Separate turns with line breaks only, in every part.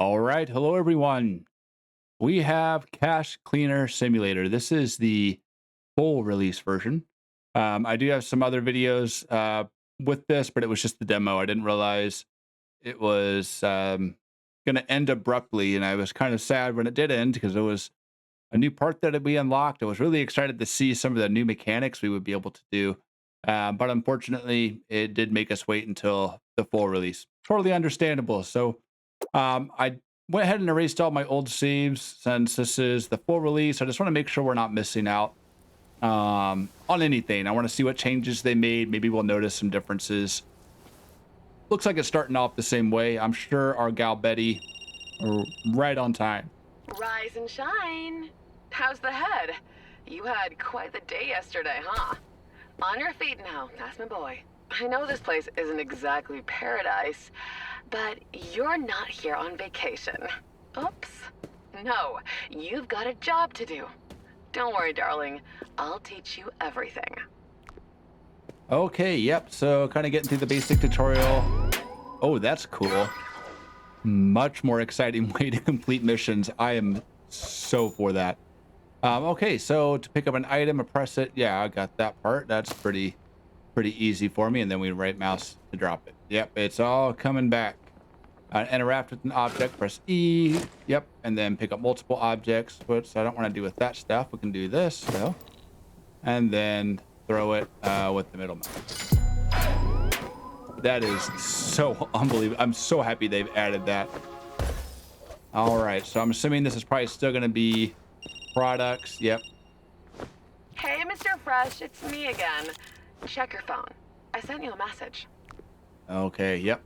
All right. Hello, everyone. We have Cash Cleaner Simulator. This is the full release version. I do have some other videos with this, but it was just the demo. I didn't realize it was going to end abruptly. And I was kind of sad when it did end because it was a new part that we unlocked. I was really excited to see some of the new mechanics we would be able to do. But unfortunately, it did make us wait until the full release. Totally understandable. So I went ahead and erased all my old saves since this is the full release. I just want to make sure we're not missing out on anything. I want to see what changes they made. Maybe we'll notice some differences. Looks like it's starting off the same way. I'm sure our gal Betty are right on time.
Rise and shine. How's the head? You had quite the day yesterday, huh? On your feet now, that's my boy. I know this place isn't exactly paradise, but you're not here on vacation. Oops. No, you've got a job to do. Don't worry, darling. I'll teach you everything.
Okay, yep. So kind of getting through the basic tutorial. Oh, that's cool. Much more exciting way to complete missions. I am so for that. Okay, so to pick up an item and press it. Yeah, I got that part. That's pretty easy for me. And then we right mouse to drop it. Yep, it's all coming back. Interact with an object, press E. Yep, and then pick up multiple objects, which I don't want to do with that stuff. We can do this, though. And then throw it with the middle mouse. That is so unbelievable. I'm so happy they've added that. All right, so I'm assuming this is probably still going to be products. Yep.
Hey, Mr. Fresh, it's me again. Check your phone. I sent you a message.
Okay, yep.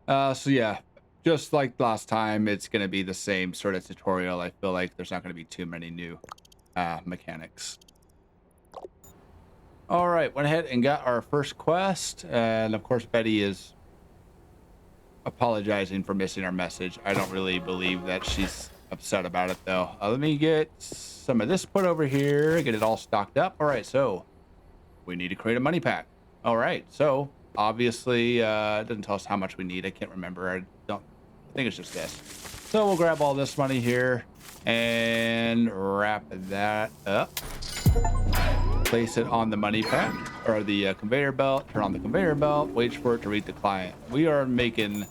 So yeah, just like last time, it's going to be the same sort of tutorial. I feel like there's not going to be too many new mechanics. All right, went ahead and got our first quest. And of course, Betty is apologizing for missing our message. I don't really believe that she's upset about it, though. Let me get some of this put over here, get it all stocked up. All right, so we need to create a money pack. All right, so obviously, it doesn't tell us how much we need. I can't remember. I think it's just this. So we'll grab all this money here and wrap that up. Place it on the money pack or the conveyor belt. Turn on the conveyor belt. Wait for it to reach the client. We are making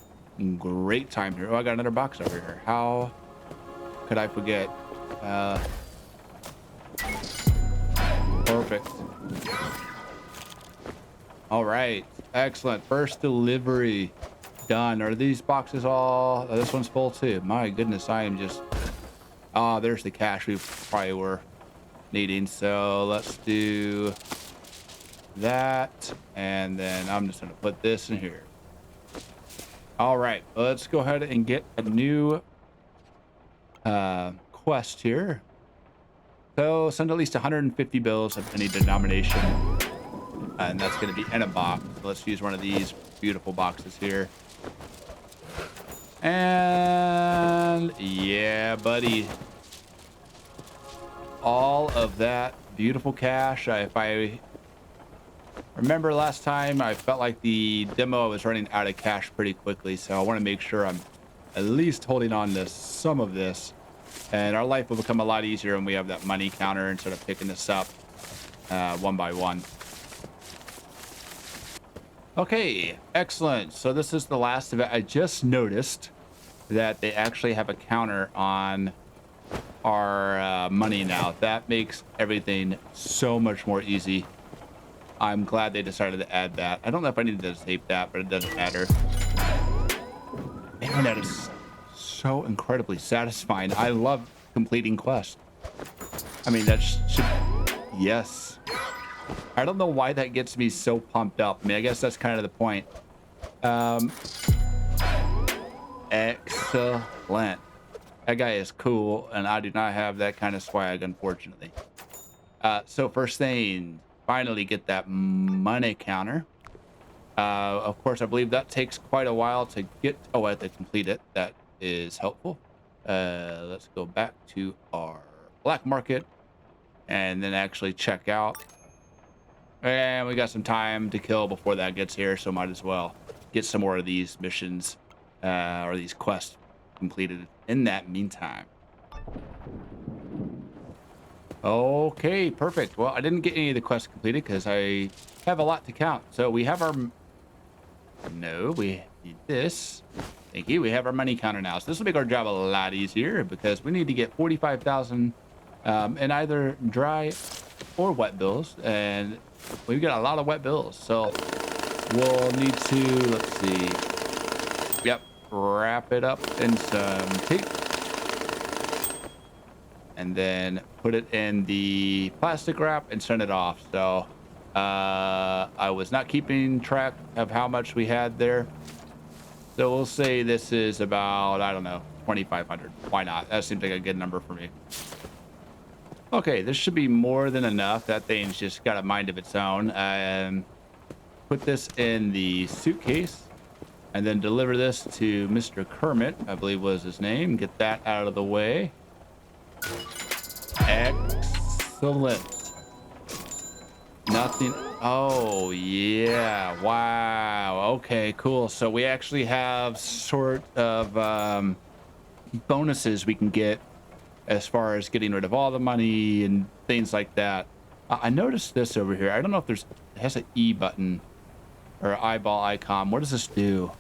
great time here. Oh, I got another box over here. How could I forget? Perfect. All right. Excellent. First delivery done. Are these boxes all? Oh, this one's full too. My goodness, I am just. Oh, there's the cash we probably were needing. So let's do that. And then I'm just going to put this in here. All right. Let's go ahead and get a new quest here. So send at least 150 bills of any denomination. And that's going to be in a box. So let's use one of these beautiful boxes here. And yeah, buddy. All of that beautiful cash. If I remember last time, I felt like the demo was running out of cash pretty quickly. So I want to make sure I'm at least holding on to some of this. And our life will become a lot easier when we have that money counter instead of picking this up one by one. Okay, excellent. So this is the last of it. I just noticed that they actually have a counter on our money now. That makes everything so much more easy. I'm glad they decided to add that. I don't know if I needed to tape that, but it doesn't matter. Man, that is so incredibly satisfying. I love completing quests. I mean, that should... Yes. I don't know why that gets me so pumped up. I mean, I guess that's kind of the point. Excellent. That guy is cool, and I do not have that kind of swag, unfortunately. So first thing, finally get that money counter. Of course, I believe that takes quite a while to get. Oh, I have to complete it. That is helpful. Let's go back to our black market and then actually check out. And we got some time to kill before that gets here, so might as well get some more of these missions or these quests completed in that meantime. Okay, perfect. Well, I didn't get any of the quests completed because I have a lot to count. So we have our... No, we need this. Thank you. We have our money counter now. So this will make our job a lot easier because we need to get 45,000 in either dry or wet bills. And we've got a lot of wet bills. So we'll need to, let's see. Yep. Wrap it up in some tape. And then put it in the plastic wrap and send it off. So I was not keeping track of how much we had there. So we'll say this is about, I don't know, 2,500. Why not? That seems like a good number for me. Okay, this should be more than enough. That thing's just got a mind of its own. Put this in the suitcase and then deliver this to Mr. Kermit, I believe was his name. Get that out of the way. Excellent. Nothing. Oh, yeah. Wow. Okay, cool. So we actually have sort of bonuses we can get as far as getting rid of all the money and things like that. I noticed this over here. I don't know if it has an E button or eyeball icon. What does this do?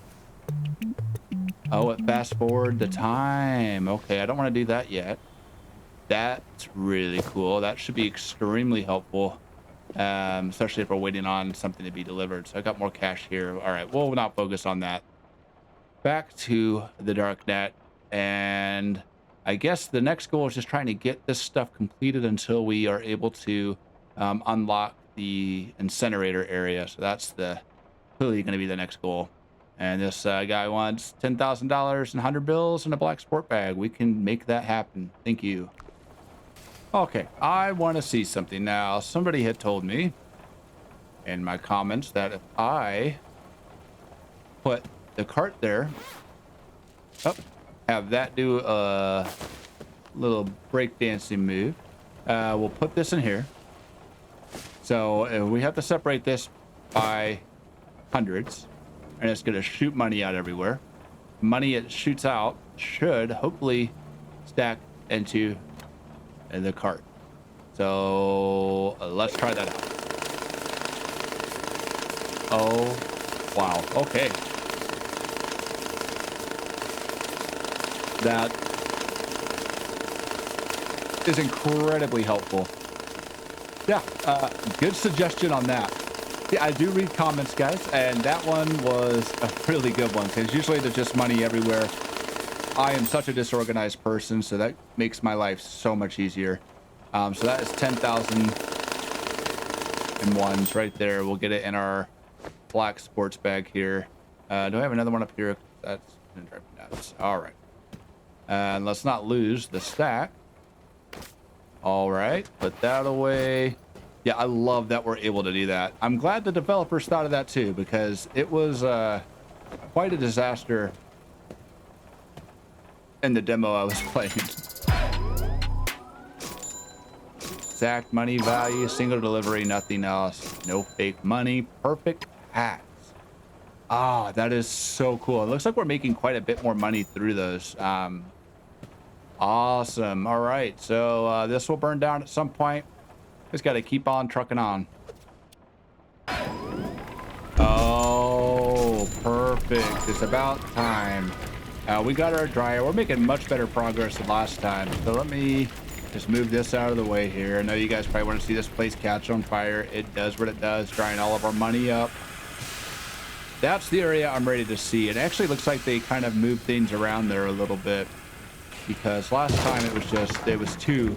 Oh, it fast forward the time. Okay, I don't want to do that yet. That's really cool. That should be extremely helpful, especially if we're waiting on something to be delivered. So I got more cash here. All right, we'll not focus on that. Back to the dark net, and I guess the next goal is just trying to get this stuff completed until we are able to unlock the incinerator area. So that's clearly going to be the next goal. And this guy wants $10,000 in 100 bills and a black sport bag. We can make that happen. Thank you. Okay, I want to see something now. Somebody had told me in my comments that if I put the cart there, have that do a little breakdancing move, we'll put this in here. So we have to separate this by hundreds, and it's going to shoot money out everywhere. Money it shoots out should hopefully stack into the cart. So let's try that out. Oh, wow. Okay. That is incredibly helpful. Yeah, good suggestion on that. Yeah, I do read comments, guys, and that one was a really good one because usually there's just money everywhere. I am such a disorganized person, so that makes my life so much easier. So that is 10,000 in ones right there. We'll get it in our black sports bag here. Do I have another one up here? That's gonna drive me nuts. All right. And let's not lose the stack. All right, put that away. Yeah, I love that we're able to do that. I'm glad the developers thought of that too, because it was quite a disaster in the demo I was playing. Exact money value, single delivery, nothing else. No fake money, perfect hats. Ah, that is so cool. It looks like we're making quite a bit more money through those. Awesome. All right, so this will burn down at some point. Just got to keep on trucking on. Oh, perfect. It's about time. We got our dryer. We're making much better progress than last time. So let me just move this out of the way here. I know you guys probably want to see this place catch on fire. It does what it does, drying all of our money up. That's the area I'm ready to see. It actually looks like they kind of moved things around there a little bit, because last time it was two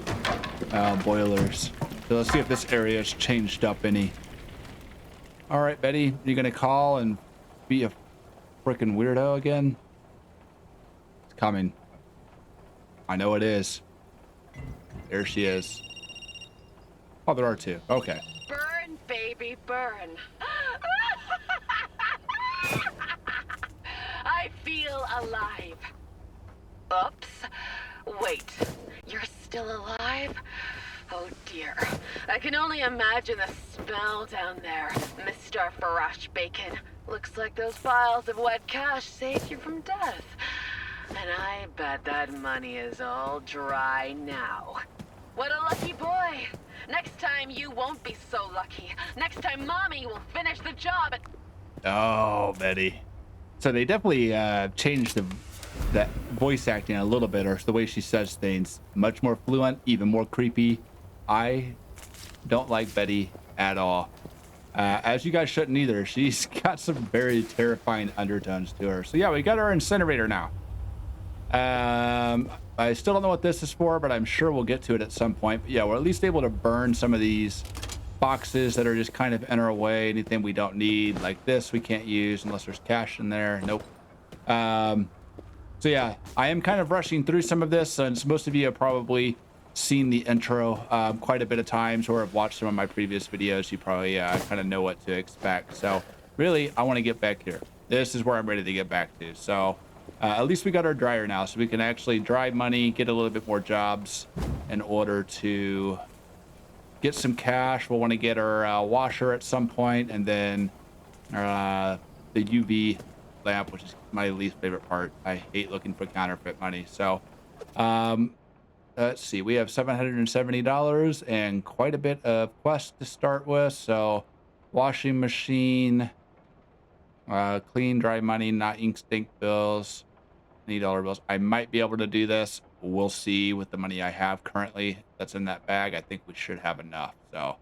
boilers. So let's see if this area has changed up any. All right, Betty, you gonna call and be a freaking weirdo again? It's coming. I know it is. There she is. Oh, there are two. Okay.
Burn, baby, burn. I feel alive. Oops. Wait, you're still alive? Oh dear. I can only imagine the smell down there, Mr. Fresh Bacon. Looks like those piles of wet cash saved you from death. And I bet that money is all dry now. What a lucky boy. Next time you won't be so lucky. Next time Mommy will finish the job and...
Oh, Betty. So they definitely changed that voice acting a little bit, or the way she says things. Much more fluent, even more creepy. I don't like Betty at all. As you guys shouldn't either. She's got some very terrifying undertones to her. So yeah, we got our incinerator now. I still don't know what this is for, but I'm sure we'll get to it at some point. But yeah, we're at least able to burn some of these boxes that are just kind of in our way. Anything we don't need, like this, we can't use unless there's cash in there. Nope. So yeah, I am kind of rushing through some of this, since most of you have probably seen the intro quite a bit of times, or have watched some of my previous videos. You probably kind of know what to expect. So really, I want to get back here. This is where I'm ready to get back to. So at least we got our dryer now, so we can actually dry money, get a little bit more jobs in order to get some cash. We'll want to get our washer at some point, and then the UV lamp, which is my least favorite part. I hate looking for counterfeit money. So let's see, we have $770 and quite a bit of quests to start with. So washing machine, clean dry money, not ink stink bills, $20 bills. I might be able to do this. We'll see with the money I have currently that's in that bag. I think we should have enough. So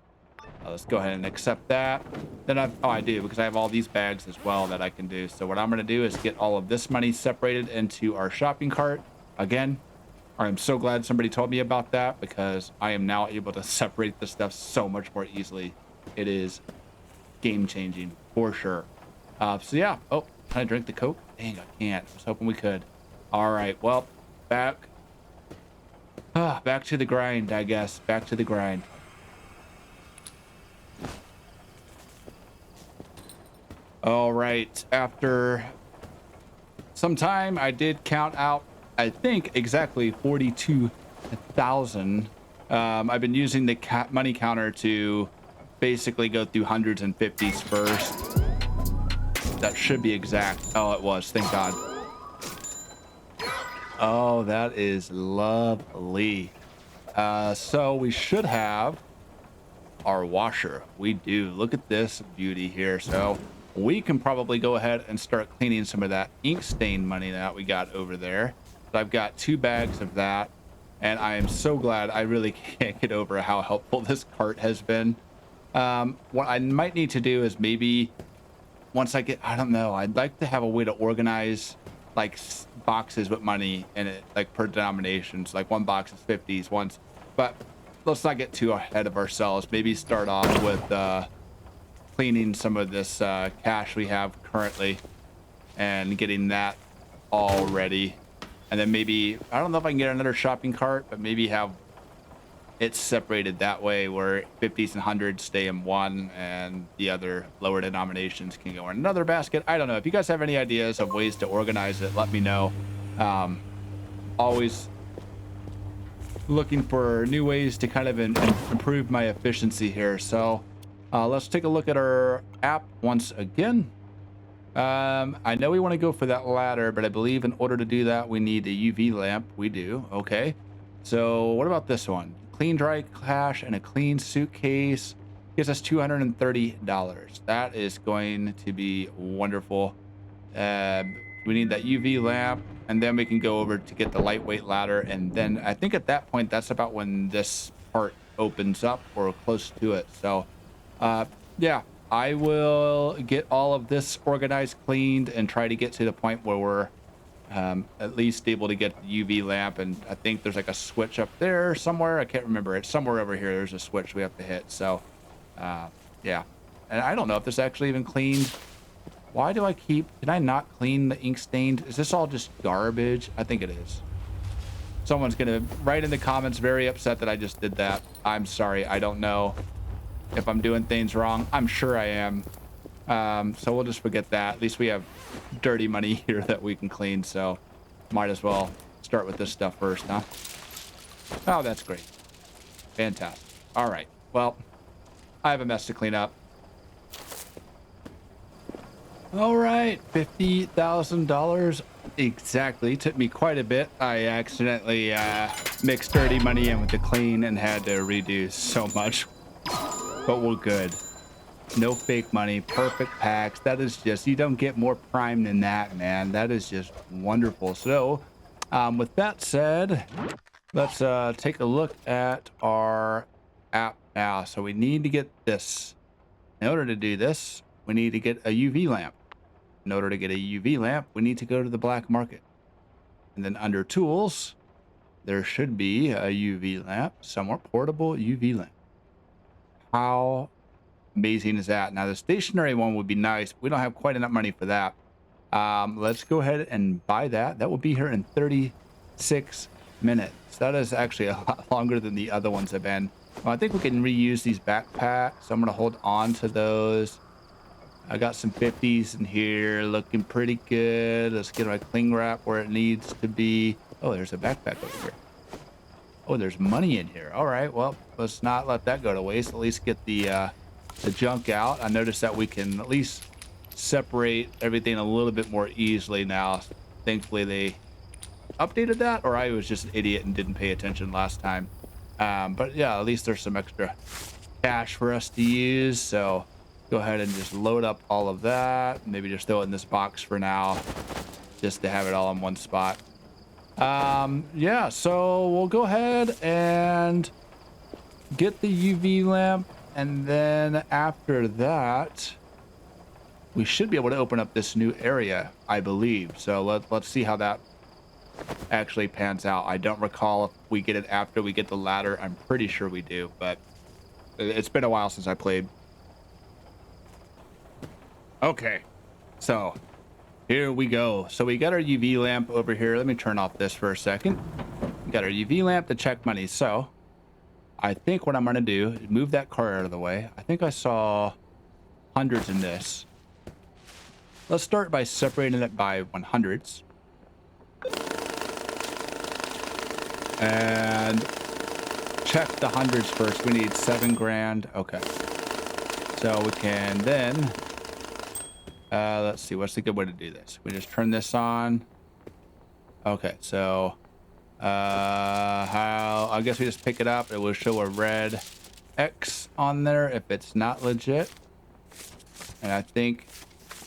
let's go ahead and accept that. Then I do, because I have all these bags as well that I can do. So what I'm going to do is get all of this money separated into our shopping cart. Again, I'm so glad somebody told me about that, because I am now able to separate this stuff so much more easily. It is game changing for sure. So yeah. Oh, can I drink the Coke? Dang, I can't. I was hoping we could. All right. Well, back to the grind, I guess. Back to the grind. All right. After some time, I did count out, I think, exactly 42,000. I've been using the money counter to basically go through hundreds and fifties first. That should be exact. Oh, it was. Thank God. Oh, that is lovely. So we should have our washer. We do. Look at this beauty here. So we can probably go ahead and start cleaning some of that ink stain money that we got over there. So I've got 2 bags of that, and I am so glad. I really can't get over how helpful this cart has been. What I might need to do is maybe once I get, I don't know, I'd like to have a way to organize like boxes with money in it, like per denominations. Like one box is 50s once, but let's not get too ahead of ourselves. Maybe start off with cleaning some of this cash we have currently and getting that all ready. And then maybe, I don't know if I can get another shopping cart, but maybe have it separated that way, where 50s and 100s stay in one and the other lower denominations can go in another basket. I don't know. If you guys have any ideas of ways to organize it, let me know. Always looking for new ways to kind of improve my efficiency here. So let's take a look at our app once again. I know we want to go for that ladder, but I believe in order to do that, we need a UV lamp. We do. Okay. So what about this one? Clean dry cash and a clean suitcase gives us $230. That is going to be wonderful. We need that UV lamp, and then we can go over to get the lightweight ladder. And then I think at that point, that's about when this part opens up or close to it. So yeah, I will get all of this organized, cleaned, and try to get to the point where we're at least able to get the UV lamp. And I think there's like a switch up there somewhere. I can't remember. It's somewhere over here. There's a switch we have to hit. So yeah, and I don't know if this actually even cleaned. Why do I keep, did I not clean the ink stained? Is this all just garbage? I think it is. Someone's gonna write in the comments very upset that I just did that. I'm sorry. I don't know if I'm doing things wrong. I'm sure I am. So we'll just forget that. At least we have dirty money here that we can clean, so might as well start with this stuff first, huh? Oh, that's great. Fantastic. All right. Well, I have a mess to clean up. All right, $50,000 exactly. Took me quite a bit. I accidentally mixed dirty money in with the clean and had to redo so much, but we're good. No fake money, perfect packs. That is just, you don't get more prime than that, man. That is just wonderful. So, with that said, let's take a look at our app now. So we need to get this. In order to do this, we need to get a UV lamp. In order to get a UV lamp, we need to go to the black market. And then under tools, there should be a UV lamp somewhere, portable UV lamp. How amazing is that? Now the stationary one would be nice. We don't have quite enough money for that. Let's go ahead and buy that. That will be here in 36 minutes. That is actually a lot longer than the other ones have been. Well, I think we can reuse these backpacks. So I'm going to hold on to those. I got some 50s in here, looking pretty good. Let's get my cling wrap where it needs to be. Oh, there's a backpack over here. Oh, there's money in here. All right, well, let's not let that go to waste. At least get the junk out. I noticed that we can at least separate everything a little bit more easily now. Thankfully, they updated that, or I was just an idiot and didn't pay attention last time. But yeah, at least there's some extra cash for us to use. So go ahead and just load up all of that. Maybe just throw it in this box for now, just to have it all in one spot. Yeah, so we'll go ahead and get the UV lamp, and then after that we should be able to open up this new area, I believe. So let's see how that actually pans out. I don't recall if we get it after we get the ladder. I'm pretty sure we do, but it's been a while since I played. Okay, so here we go. So we got our UV lamp over here. Let me turn off this for a second. We got our UV lamp to check money. So I think what I'm going to do is move that car out of the way. I think I saw hundreds in this. Let's start by separating it by 100s. And check the hundreds first. We need 7 grand. Okay. So we can then, let's see, what's the good way to do this? We just turn this on. Okay, so how, I guess we just pick it up. It will show a red X on there if it's not legit. And I think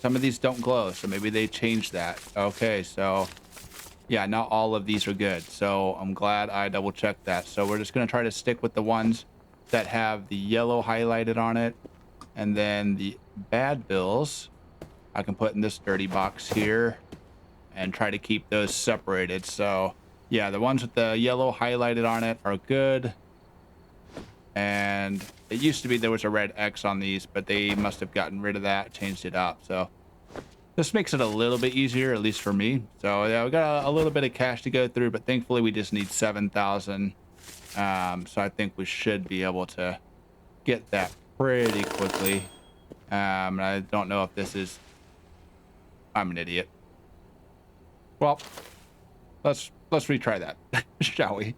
some of these don't glow, so maybe they changed that. Okay, so yeah, not all of these are good. So I'm glad I double checked that. So we're just gonna try to stick with the ones that have the yellow highlighted on it. And then the bad bills, I can put in this dirty box here and try to keep those separated. So yeah, the ones with the yellow highlighted on it are good. And it used to be there was a red X on these, but they must have gotten rid of that, changed it up. So this makes it a little bit easier, at least for me. So yeah, we got a little bit of cash to go through, but thankfully we just need 7,000. So I think we should be able to get that pretty quickly. I don't know if this is, I'm an idiot. Well, let's retry that, shall we?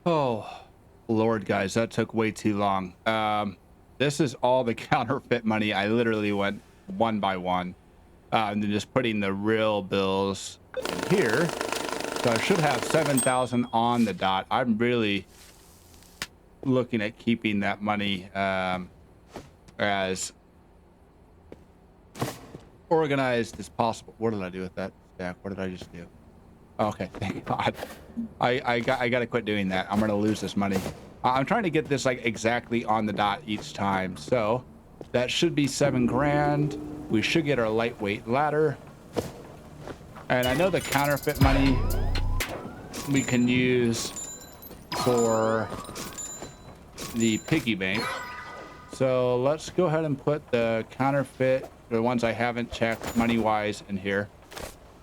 Oh, Lord, guys, that took way too long. This is all the counterfeit money. I literally went one by one. And then just putting the real bills in here. So I should have 7,000 on the dot. I'm really looking at keeping that money as organized as possible. What did I do with that stack? What did I just do? Okay, thank God. I got to quit doing that. I'm gonna lose this money. I'm trying to get this like exactly on the dot each time. So that should be 7 grand. We should get our lightweight ladder. And I know the counterfeit money we can use for the piggy bank. So let's go ahead and put the counterfeit, the ones I haven't checked money-wise, in here.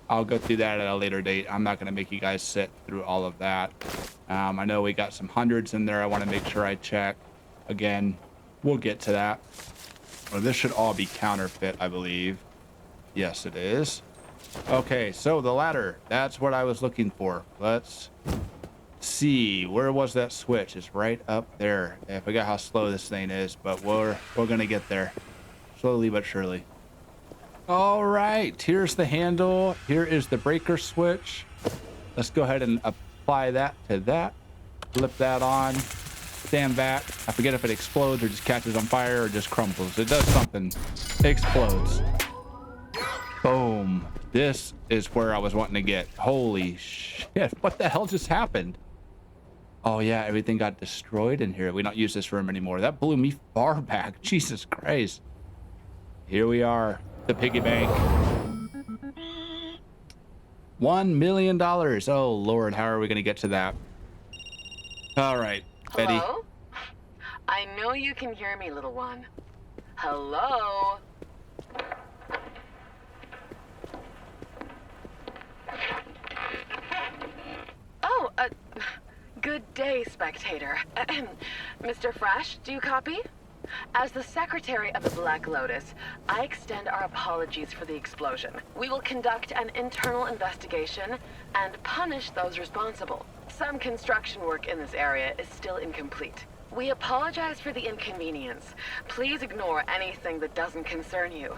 I'll go through that at a later date. I'm not going to make you guys sit through all of that. I know we got some hundreds in there. I want to make sure I check. Again, we'll get to that. Well, this should all be counterfeit, I believe. Yes, it is. Okay, so the ladder. That's what I was looking for. Let's see, where was that switch? It's right up there. I forgot how slow this thing is, but we're gonna get there slowly but surely. All right, here's the handle. Here is the breaker switch. Let's go ahead and apply that to that. Flip that on. Stand back. I forget if it explodes or just catches on fire or just crumbles. It does something. It explodes. Boom. This is where I was wanting to get. Holy shit. What the hell just happened? Oh yeah, everything got destroyed in here. We don't use this room anymore. That blew me far back. Jesus Christ. Here we are. The piggy bank. $1 million. Oh Lord, how are we gonna get to that? All right, Betty.
Hello? I know you can hear me, little one. Hello? Oh, good day, spectator. Mr. Fresh, do you copy? As the secretary of the Black Lotus, I extend our apologies for the explosion. We will conduct an internal investigation and punish those responsible. Some construction work in this area is still incomplete. We apologize for the inconvenience. Please ignore anything that doesn't concern you.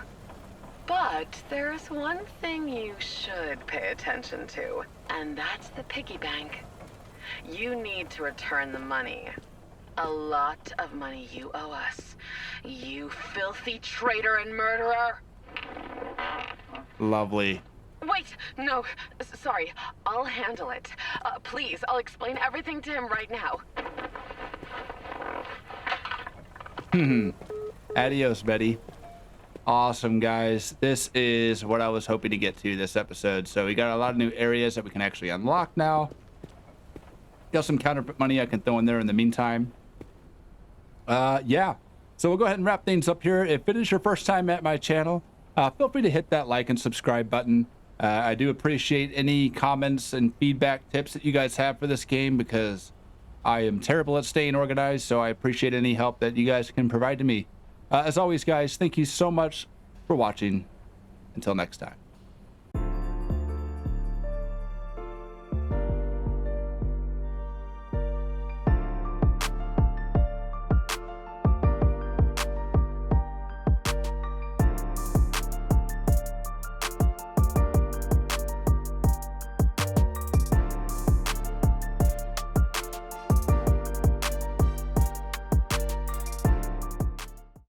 But there's one thing you should pay attention to, and that's the piggy bank. You need to return the money. A lot of money you owe us. You filthy traitor and murderer.
Lovely.
Wait, no, sorry. I'll handle it. Please, I'll explain everything to him right now.
Adios, Betty. Awesome, guys. This is what I was hoping to get to this episode. So we got a lot of new areas that we can actually unlock now. Got some counterfeit money I can throw in there in the meantime. Yeah. So we'll go ahead and wrap things up here. If it is your first time at my channel, feel free to hit that like and subscribe button. I do appreciate any comments and feedback tips that you guys have for this game because I am terrible at staying organized, so I appreciate any help that you guys can provide to me. As always, guys, thank you so much for watching. Until next time.